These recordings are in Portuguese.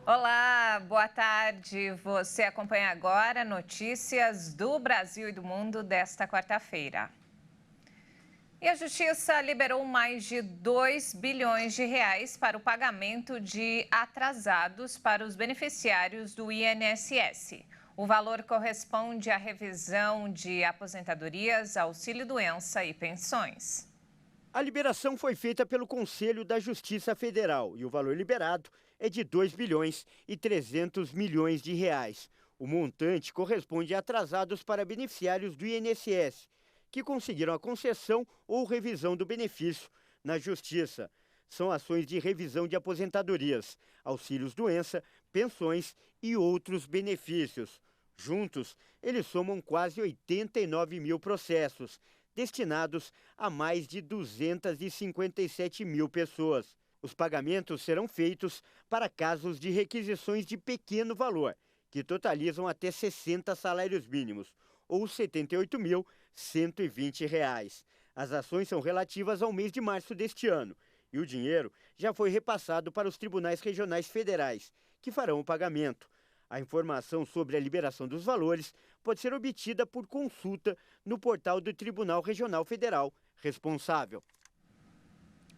Olá, boa tarde. Você acompanha agora notícias do Brasil e do mundo desta quarta-feira. E a Justiça liberou mais de 2 bilhões de reais para o pagamento de atrasados para os beneficiários do INSS. O valor corresponde à revisão de aposentadorias, auxílio-doença e pensões. A liberação foi feita pelo Conselho da Justiça Federal e o valor liberado é de 2 bilhões e 300 milhões de reais. O montante corresponde a atrasados para beneficiários do INSS, que conseguiram a concessão ou revisão do benefício na Justiça. São ações de revisão de aposentadorias, auxílios-doença, pensões e outros benefícios. Juntos, eles somam quase 89 mil processos, destinados a mais de 257 mil pessoas. Os pagamentos serão feitos para casos de requisições de pequeno valor, que totalizam até 60 salários mínimos, ou R$ 78.120. As ações são relativas ao mês de março deste ano, e o dinheiro já foi repassado para os tribunais regionais federais, que farão o pagamento. A informação sobre a liberação dos valores pode ser obtida por consulta no portal do Tribunal Regional Federal responsável.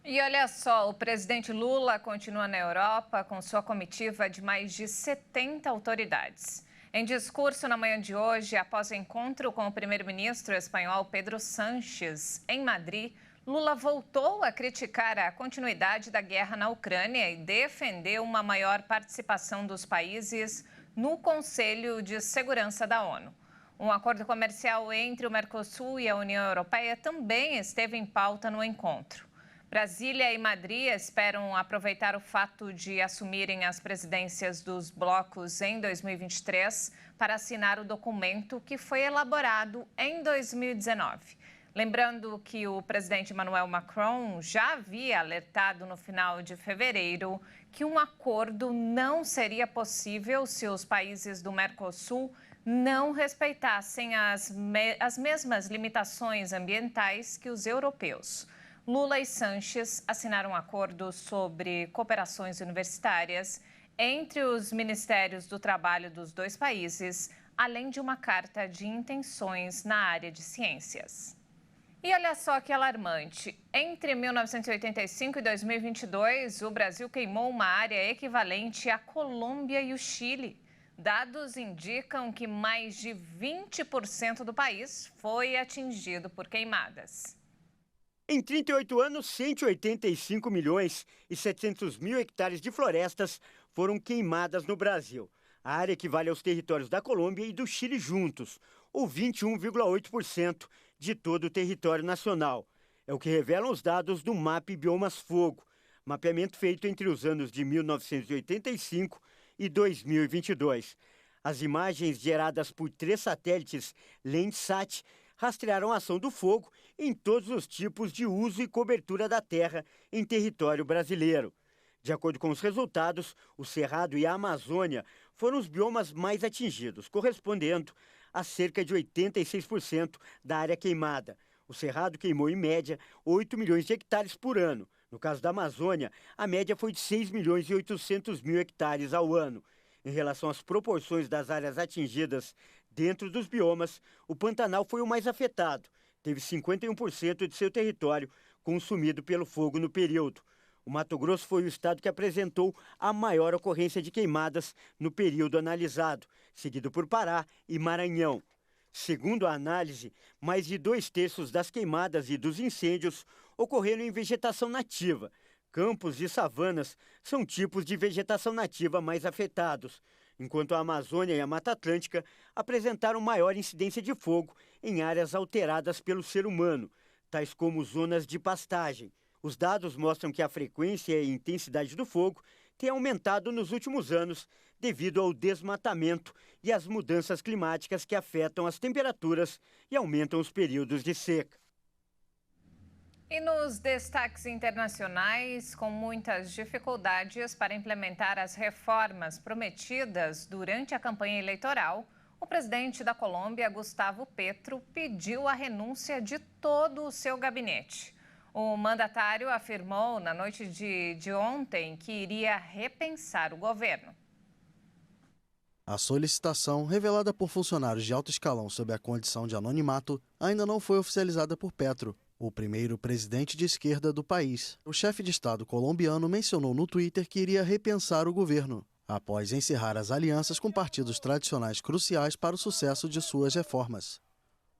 E olha só, o presidente Lula continua na Europa com sua comitiva de mais de 70 autoridades. Em discurso na manhã de hoje, após o encontro com o primeiro-ministro espanhol Pedro Sánchez em Madrid, Lula voltou a criticar a continuidade da guerra na Ucrânia e defendeu uma maior participação dos países no Conselho de Segurança da ONU. Um acordo comercial entre o Mercosul e a União Europeia também esteve em pauta no encontro. Brasília e Madrid esperam aproveitar o fato de assumirem as presidências dos blocos em 2023 para assinar o documento que foi elaborado em 2019. Lembrando que o presidente Emmanuel Macron já havia alertado no final de fevereiro que um acordo não seria possível se os países do Mercosul não respeitassem as mesmas limitações ambientais que os europeus. Lula e Sánchez assinaram um acordo sobre cooperações universitárias entre os ministérios do trabalho dos dois países, além de uma carta de intenções na área de ciências. E olha só que alarmante, entre 1985 e 2022, o Brasil queimou uma área equivalente à Colômbia e o Chile. Dados indicam que mais de 20% do país foi atingido por queimadas. Em 38 anos, 185 milhões e 700 mil hectares de florestas foram queimadas no Brasil. A área equivale aos territórios da Colômbia e do Chile juntos, ou 21,8% de todo o território nacional. É o que revelam os dados do MAP Biomas Fogo, mapeamento feito entre os anos de 1985 e 2022. As imagens geradas por 3 satélites Landsat rastrearam a ação do fogo em todos os tipos de uso e cobertura da terra em território brasileiro. De acordo com os resultados, o Cerrado e a Amazônia foram os biomas mais atingidos, correspondendo a cerca de 86% da área queimada. O Cerrado queimou, em média, 8 milhões de hectares por ano. No caso da Amazônia, a média foi de 6 milhões e 800 mil hectares ao ano. Em relação às proporções das áreas atingidas dentro dos biomas, o Pantanal foi o mais afetado. Teve 51% de seu território consumido pelo fogo no período. O Mato Grosso foi o estado que apresentou a maior ocorrência de queimadas no período analisado, seguido por Pará e Maranhão. Segundo a análise, mais de 2/3 das queimadas e dos incêndios ocorreram em vegetação nativa. Campos e savanas são tipos de vegetação nativa mais afetados, enquanto a Amazônia e a Mata Atlântica apresentaram maior incidência de fogo em áreas alteradas pelo ser humano, tais como zonas de pastagem. Os dados mostram que a frequência e a intensidade do fogo têm aumentado nos últimos anos devido ao desmatamento e às mudanças climáticas que afetam as temperaturas e aumentam os períodos de seca. E nos destaques internacionais, com muitas dificuldades para implementar as reformas prometidas durante a campanha eleitoral, o presidente da Colômbia, Gustavo Petro, pediu a renúncia de todo o seu gabinete. O mandatário afirmou na noite de ontem que iria repensar o governo. A solicitação, revelada por funcionários de alto escalão sob a condição de anonimato, ainda não foi oficializada por Petro, o primeiro presidente de esquerda do país. O chefe de Estado colombiano mencionou no Twitter que iria repensar o governo, após encerrar as alianças com partidos tradicionais cruciais para o sucesso de suas reformas.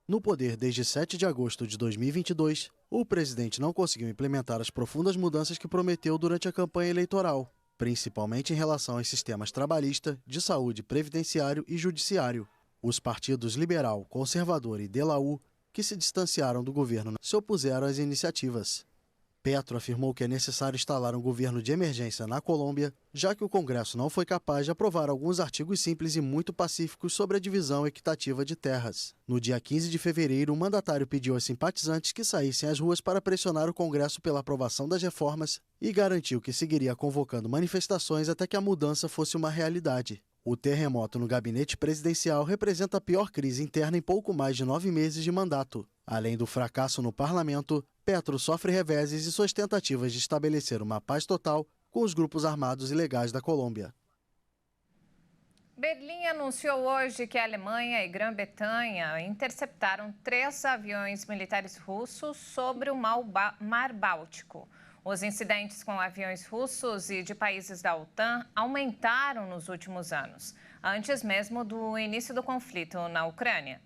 No poder desde 7 de agosto de 2022, o presidente não conseguiu implementar as profundas mudanças que prometeu durante a campanha eleitoral, principalmente em relação aos sistemas trabalhista, de saúde, previdenciário e judiciário. Os partidos Liberal, Conservador e de la U, que se distanciaram do governo, se opuseram às iniciativas. Petro afirmou que é necessário instalar um governo de emergência na Colômbia, já que o Congresso não foi capaz de aprovar alguns artigos simples e muito pacíficos sobre a divisão equitativa de terras. No dia 15 de fevereiro, o mandatário pediu aos simpatizantes que saíssem às ruas para pressionar o Congresso pela aprovação das reformas e garantiu que seguiria convocando manifestações até que a mudança fosse uma realidade. O terremoto no gabinete presidencial representa a pior crise interna em pouco mais de 9 meses de mandato. Além do fracasso no parlamento, Petro sofre reveses e suas tentativas de estabelecer uma paz total com os grupos armados ilegais da Colômbia. Berlim anunciou hoje que a Alemanha e Grã-Bretanha interceptaram 3 aviões militares russos sobre o Mar Báltico. Os incidentes com aviões russos e de países da OTAN aumentaram nos últimos anos, antes mesmo do início do conflito na Ucrânia.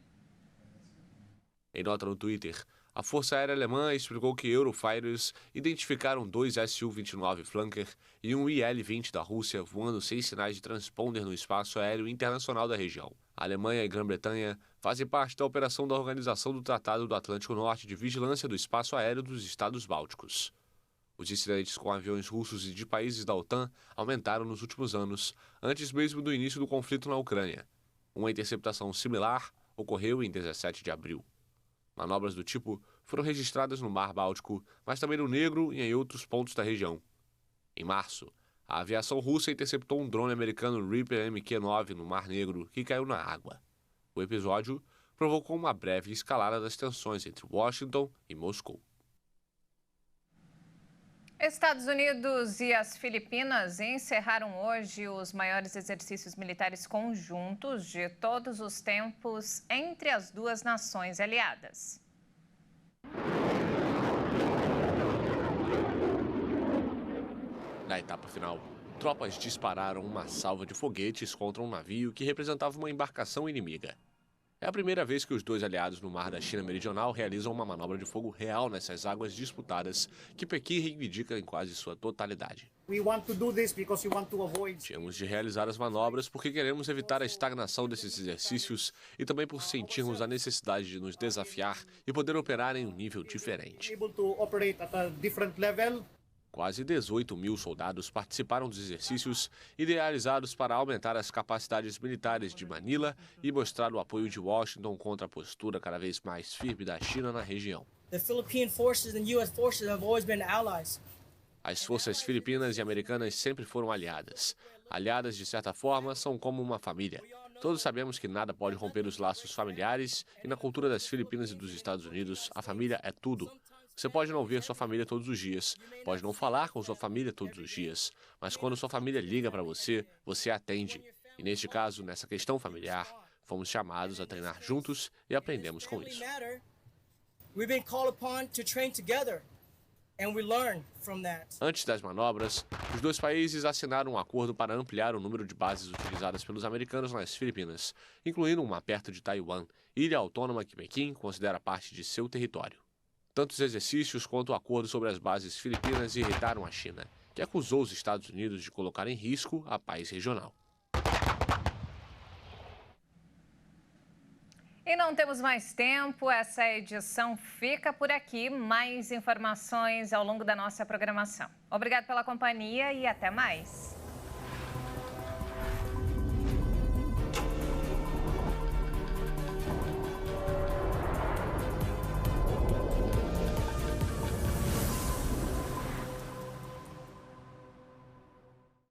Em nota no Twitter, a Força Aérea Alemã explicou que Eurofighters identificaram 2 Su-29 Flanker e um IL-20 da Rússia voando sem sinais de transponder no espaço aéreo internacional da região. A Alemanha e Grã-Bretanha fazem parte da operação da Organização do Tratado do Atlântico Norte de Vigilância do Espaço Aéreo dos Estados Bálticos. Os incidentes com aviões russos e de países da OTAN aumentaram nos últimos anos, antes mesmo do início do conflito na Ucrânia. Uma interceptação similar ocorreu em 17 de abril. Manobras do tipo foram registradas no Mar Báltico, mas também no Negro e em outros pontos da região. Em março, a aviação russa interceptou um drone americano Reaper Mk-9 no Mar Negro, que caiu na água. O episódio provocou uma breve escalada das tensões entre Washington e Moscou. Estados Unidos e as Filipinas encerraram hoje os maiores exercícios militares conjuntos de todos os tempos entre as duas nações aliadas. Na etapa final, tropas dispararam uma salva de foguetes contra um navio que representava uma embarcação inimiga. É a primeira vez que os dois aliados no Mar da China Meridional realizam uma manobra de fogo real nessas águas disputadas, que Pequim reivindica em quase sua totalidade. Tínhamos de realizar as manobras porque queremos evitar a estagnação desses exercícios e também por sentirmos a necessidade de nos desafiar e poder operar em um nível diferente. Quase 18 mil soldados participaram dos exercícios idealizados para aumentar as capacidades militares de Manila e mostrar o apoio de Washington contra a postura cada vez mais firme da China na região. As forças filipinas e americanas sempre foram aliadas. Aliadas, de certa forma, são como uma família. Todos sabemos que nada pode romper os laços familiares e na cultura das Filipinas e dos Estados Unidos, a família é tudo. Você pode não ver sua família todos os dias, pode não falar com sua família todos os dias, mas quando sua família liga para você, você atende. E neste caso, nessa questão familiar, fomos chamados a treinar juntos e aprendemos com isso. Antes das manobras, os dois países assinaram um acordo para ampliar o número de bases utilizadas pelos americanos nas Filipinas, incluindo uma perto de Taiwan, ilha autônoma que Pequim considera parte de seu território. Tanto os exercícios quanto o acordo sobre as bases filipinas irritaram a China, que acusou os Estados Unidos de colocar em risco a paz regional. E não temos mais tempo, essa edição fica por aqui. Mais informações ao longo da nossa programação. Obrigada pela companhia e até mais.